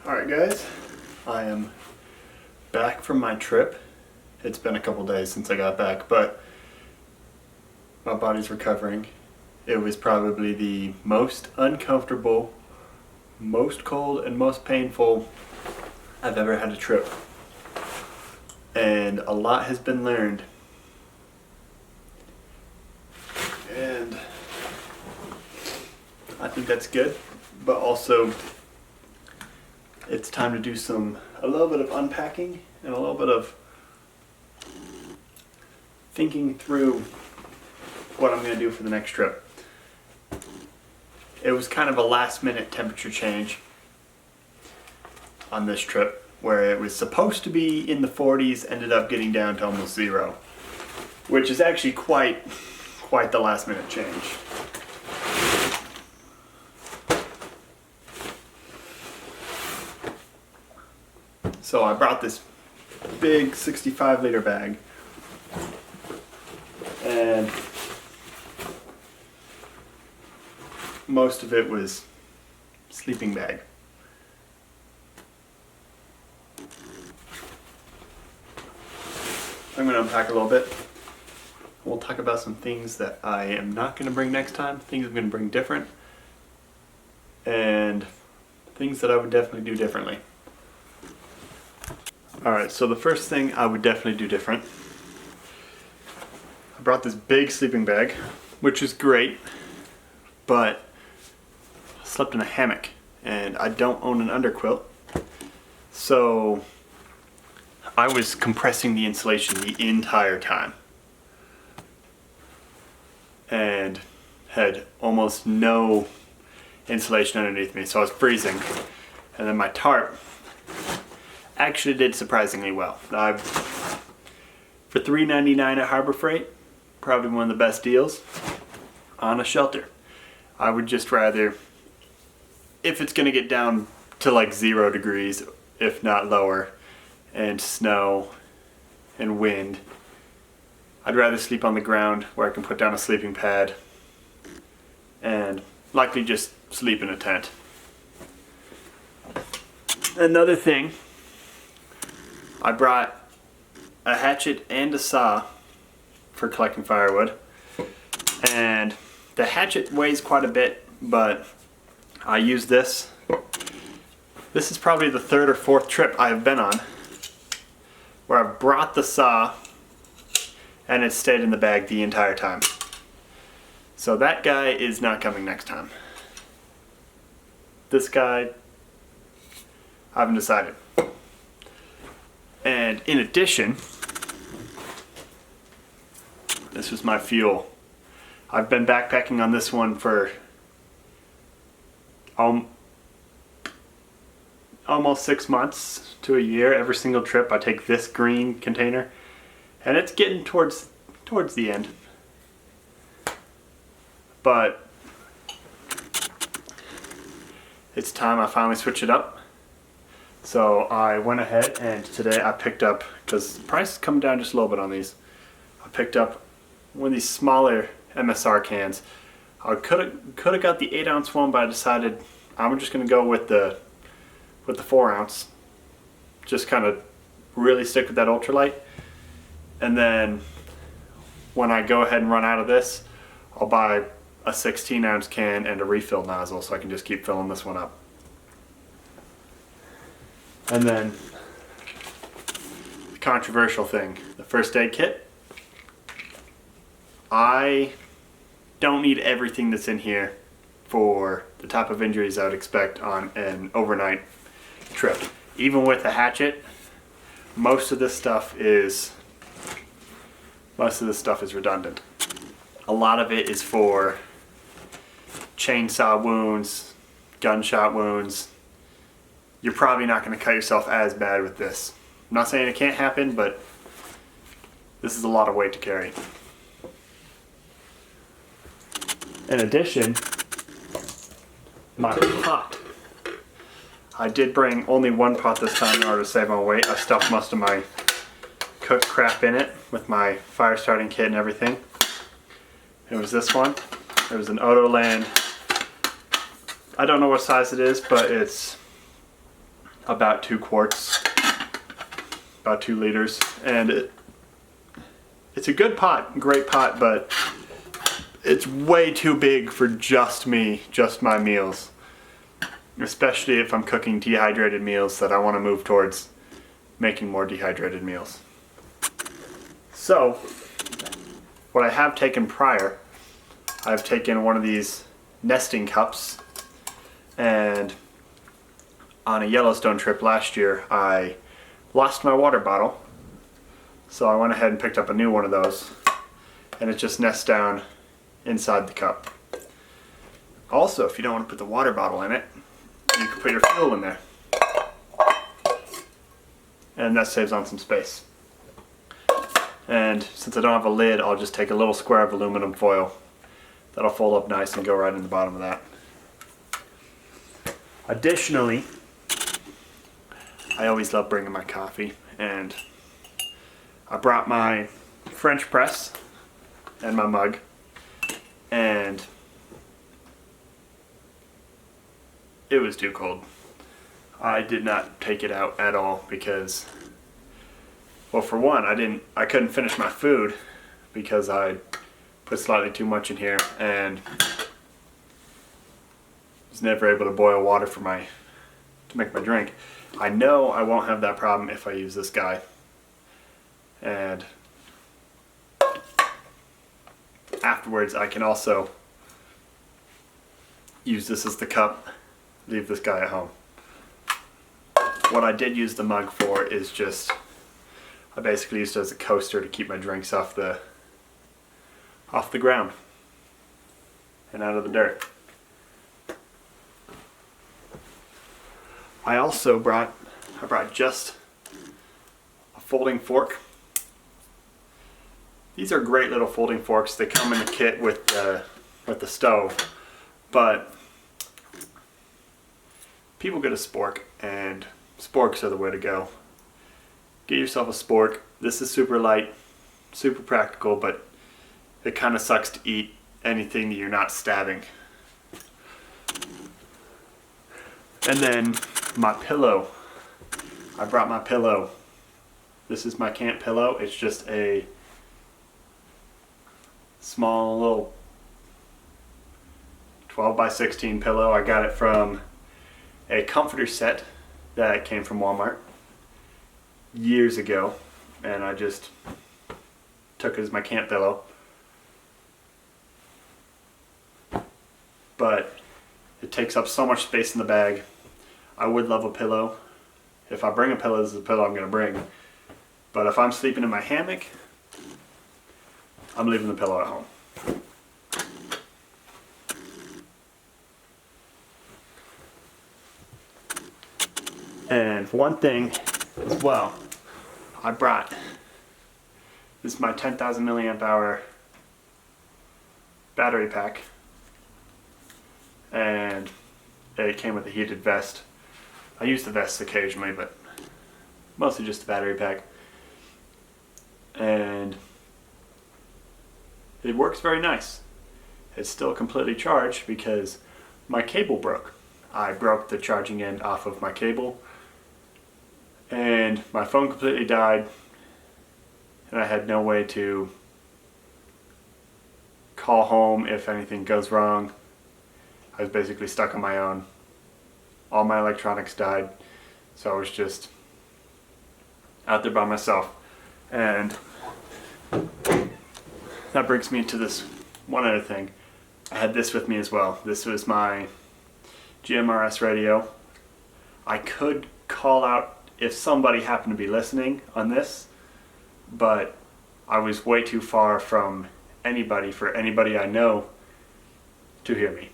Alright guys, I am back from my trip. It's been a couple days since I got back, but my body's recovering. It was probably the most uncomfortable, most cold, and most painful I've ever had a trip. And a lot has been learned. And I think that's good, but also it's time to do a little bit of unpacking and a little bit of thinking through what I'm going to do for the next trip. It was kind of a last minute temperature change on this trip where it was supposed to be in the 40s, ended up getting down to almost 0, which is actually quite the last minute change. So I brought this big 65-liter bag, and most of it was sleeping bag. I'm going to unpack a little bit. We'll talk about some things that I am not going to bring next time, things I'm going to bring different, and things that I would definitely do differently. Alright, so the first thing I would definitely do different, I brought this big sleeping bag, which is great, but I slept in a hammock and I don't own an underquilt, so I was compressing the insulation the entire time and had almost no insulation underneath me, so I was freezing. And then my tarp actually did surprisingly well. For $3.99 at Harbor Freight, probably one of the best deals on a shelter. I would just rather, if it's going to get down to like 0 degrees, if not lower, and snow and wind, I'd rather sleep on the ground where I can put down a sleeping pad and likely just sleep in a tent. Another thing, I brought a hatchet and a saw for collecting firewood, and the hatchet weighs quite a bit, but I use this. This is probably the 3rd or 4th trip I have been on where I brought the saw and it stayed in the bag the entire time. So that guy is not coming next time. This guy, I haven't decided. And in addition, this was my fuel. I've been backpacking on this one for almost 6 months to a year. Every single trip I take this green container, and it's getting towards the end. But it's time I finally switch it up. So I went ahead and today I picked up, because the price is coming down just a little bit on these, I picked up one of these smaller MSR cans. I could have got the 8-ounce one, but I decided I'm just going to go with the 4-ounce. Just kind of really stick with that ultralight. And then when I go ahead and run out of this, I'll buy a 16-ounce can and a refill nozzle so I can just keep filling this one up. And then the controversial thing, the first aid kit. I don't need everything that's in here for the type of injuries I would expect on an overnight trip. Even with a hatchet, most of this stuff is redundant. A lot of it is for chainsaw wounds, gunshot wounds. You're probably not going to cut yourself as bad with this. I'm not saying it can't happen, but this is a lot of weight to carry. In addition, my pot. I did bring only one pot this time in order to save on weight. I stuffed most of my cooked crap in it with my fire starting kit and everything. It was this one. It was an Autoland. I don't know what size it is, but it's about 2 quarts, about 2 liters, and it's a good pot, great pot, but it's way too big for just me, just my meals. Especially if I'm cooking dehydrated meals that I want to move towards making more dehydrated meals. So, what I have taken prior, I've taken one of these nesting cups, and on a Yellowstone trip last year, I lost my water bottle. So I went ahead and picked up a new one of those, and it just nests down inside the cup. Also, if you don't want to put the water bottle in it, you can put your fuel in there. And that saves on some space. And since I don't have a lid, I'll just take a little square of aluminum foil. That'll fold up nice and go right in the bottom of that. Additionally, I always love bringing my coffee, and I brought my French press and my mug, and it was too cold. I did not take it out at all because, well, for one, I couldn't finish my food because I put slightly too much in here, and was never able to boil water to make my drink. I know I won't have that problem if I use this guy. And afterwards I can also use this as the cup, leave this guy at home. What I did use the mug for is just, I basically used it as a coaster to keep my drinks off the ground and out of the dirt. I brought just a folding fork. These are great little folding forks. They come in a kit with the stove, but people get a spork, and sporks are the way to go. Get yourself a spork. This is super light, super practical, but it kind of sucks to eat anything that you're not stabbing. And then my pillow. I brought my pillow. This is my camp pillow. It's just a small little 12 by 16 pillow. I got it from a comforter set that came from Walmart years ago, and I just took it as my camp pillow. But it takes up so much space in the bag. I would love a pillow. If I bring a pillow, this is the pillow I'm going to bring. But if I'm sleeping in my hammock, I'm leaving the pillow at home. And one thing as well, I brought, this is my 10,000 milliamp hour battery pack, and it came with a heated vest. I use the vests occasionally, but mostly just the battery pack. And it works very nice. It's still completely charged because my cable broke. I broke the charging end off of my cable, and my phone completely died, and I had no way to call home if anything goes wrong. I was basically stuck on my own. All my electronics died, so I was just out there by myself. And that brings me to this one other thing. I had this with me as well. This was my GMRS radio. I could call out if somebody happened to be listening on this, but I was way too far from anybody for anybody I know to hear me.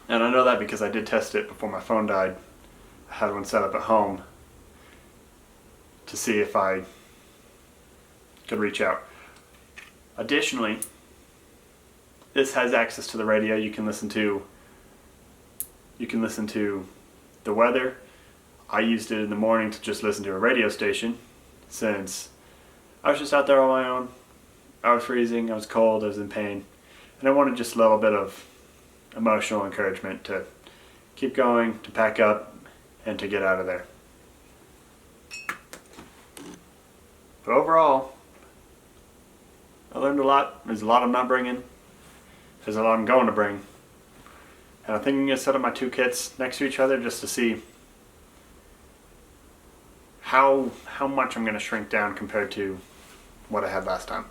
And I know that because I did test it before my phone died. I had one set up at home to see if I could reach out. Additionally, this has access to the radio. You can listen to the weather. I used it in the morning to just listen to a radio station, since I was just out there on my own. I was freezing, I was cold, I was in pain, and I wanted just a little bit of emotional encouragement to keep going, to pack up, and to get out of there. But overall, I learned a lot. There's a lot I'm not bringing. There's a lot I'm going to bring. And I'm thinking of setting my 2 kits next to each other just to see how much I'm going to shrink down compared to what I had last time.